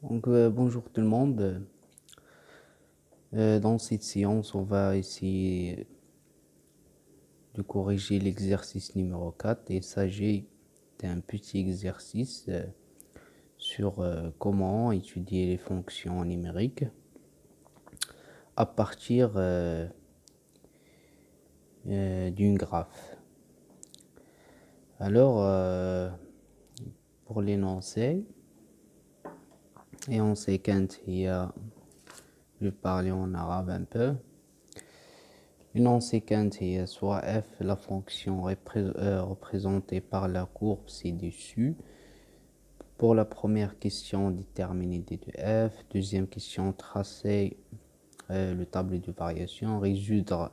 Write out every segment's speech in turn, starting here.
Bonjour tout le monde. Dans cette séance, on va essayer de corriger l'exercice numéro 4. Il s'agit d'un petit exercice sur comment étudier les fonctions numériques à partir d'une graphe. Alors, pour l'énoncé, et on sait quand je vais parler en arabe un peu. L'énoncé quand il soit f, la fonction représentée par la courbe ci-dessus. Pour la première question, déterminer d de f. Deuxième question, tracer le tableau de variation. Résoudre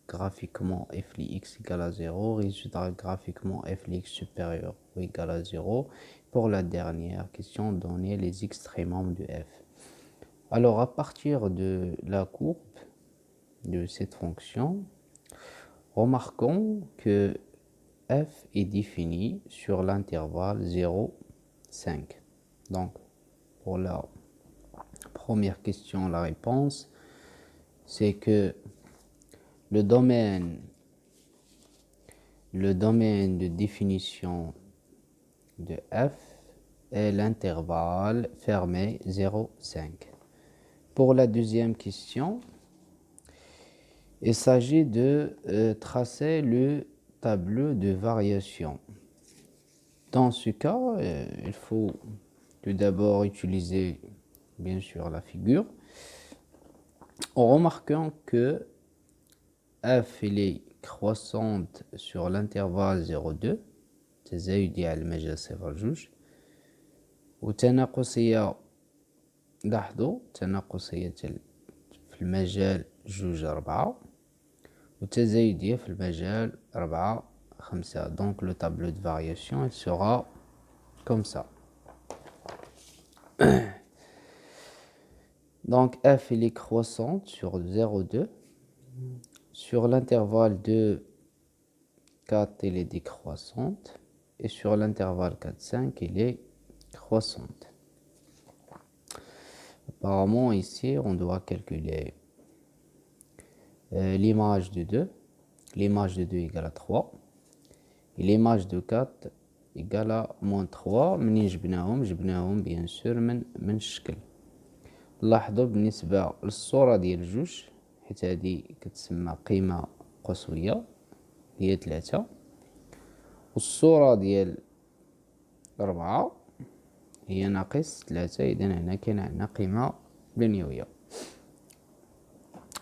graphiquement f de x égale à 0. Résoudre graphiquement f de x supérieur ou égal à 0. Pour la dernière question, donner les extrémums de f. Alors, à partir de la courbe de cette fonction, remarquons que f est défini sur l'intervalle 0, 5. Donc, pour la première question, la réponse, c'est que le domaine de définition de f est l'intervalle fermé 0, 5. Pour la deuxième question, il s'agit de tracer le tableau de variation. Dans ce cas, il faut tout d'abord utiliser bien sûr la figure en remarquant que f est croissante sur l'intervalle 0,2 تزايد على المجال 0.2 وتناقصية لاحظوا تناقصية في المجال 2.4 وتزايدية في المجال 4.5. Donc le tableau de variation il sera comme ça. Donc f est croissante sur 0,2. Sur l'intervalle de 4, elle est décroissante. Et sur l'intervalle 4,5, elle est croissante. Apparemment, ici, on doit calculer l'image de 2. L'image de 2 égale à 3. Et l'image de 4 égale à moins 3. منين جبناهم bien sûr من الشكل. لاحظوا بالنسبة للصورة ديال الجوج حيت هذه كتسمى قيمة قصوية هي 3 والصورة ديال 4 هي ناقص 3. إذن هنا كاين عندنا قيمة بلينيوية.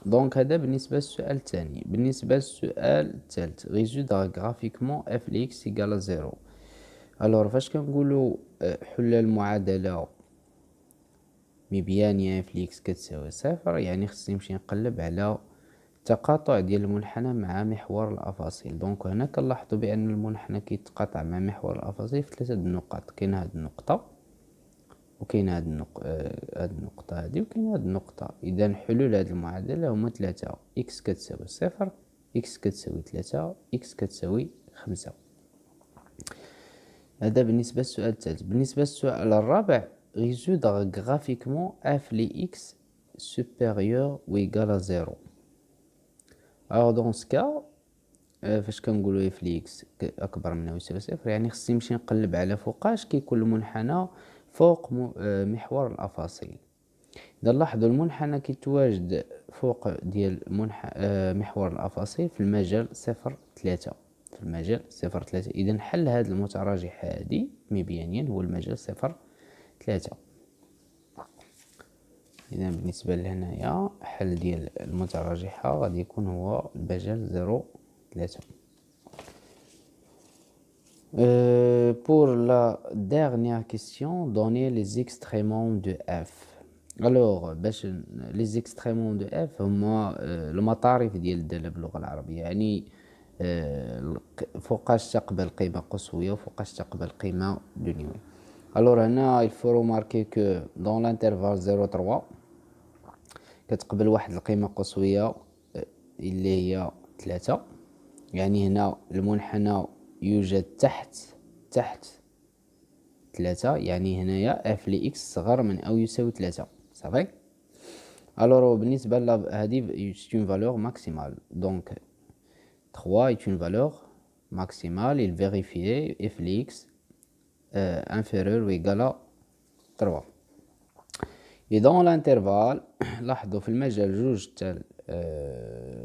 دونك هذا بالنسبة للسؤال الثاني. بالنسبة للسؤال الثالث résoudre graphiquement f de x égale à 0. alors فاش كنقولوا حل المعادلة مبيانية f de x كتساوي 0 يعني خصني نمشي نقلب على التقاطع ديال المنحنى مع محور الأفاصيل. دونك هنا كنلاحظوا بأن المنحنى كيتقاطع مع محور الأفاصيل في 3 النقط. كاين هاد النقطة وكاين هاد النقطة هادي وكاين هاد النقطة. إذا حلول هاد المعادلة هما 3 x كتساوي 0 x كتساوي 3 x كتساوي 5. هذا بالنسبة للسؤال الثالث. بالنسبة للسؤال الرابع résoudre graphiquement f de x supérieur ou égal à 0. alors dans ce cas فاش كنقولوا f de x أكبر من أو يساوي 0 يعني خصني نمشي نقلب على فوقاش كيكون المنحنى فوق محور الأفاصيل. إذا لاحظوا المنحنى كيتواجد فوق ديال محور الأفاصيل في المجال 0.3 في المجال 0.3. إذا حل هذا المتراجح هذه مبيانيا هو المجال 0.3. إذا بالنسبة لهنايا حل ديال المتراجحة غادي يكون هو المجال 0.3. pour la dernière question, donner les extrémums de f. alors باش les extrémums de f هما المطارف ديال الدالة باللغة العربية يعني فوقاش تقبل قيمة قصوية وفوقاش تقبل قيمة بلينيوية. alors هنا il faut remarquer que dans l'intervalle 0,3 كتقبل واحد القيمة قصوية اللي هي 3. يعني هنا المنحنى يوجد تحت 3 يعني هنايا اف لإكس صغر من أو يساوي 3 صافي. الوغ بالنسبة هادي سي اون فالور ماكسيمال دونك 3 est une valeur maximale. Il vérifiait if l'x inférieur ou égal à 3. Et dans l'intervalle لاحظوا في المجال جوج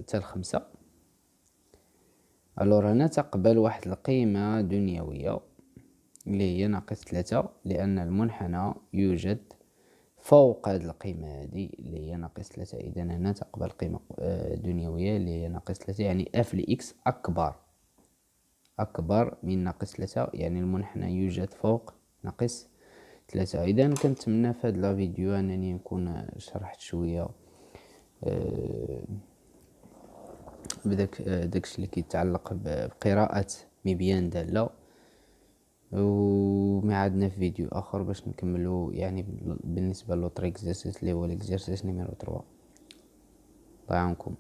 تال 5. الوغ هنا تقبل واحد القيمة دنيوية اللي هي ناقص 3 لأن المنحنى يوجد فوق هاد القيمة هادي اللي هي ناقص 3. إذا هنا تقبل قيمة دنيوية اللي هي ناقص 3 يعني اف لإكس أكبر من ناقص 3 يعني المنحنى يوجد فوق ناقص 3. إذا كنتمنى في هاد لا فيديو أنني نكون شرحت شوية داكشي اللي كيتعلق بقراءة مبيان دالة، وما عادنا في فيديو آخر باش نكملو يعني بالنسبة لوطر اكزرسيس اللي هو الاكزرسيس نيميرو 3. الله يعاونكم.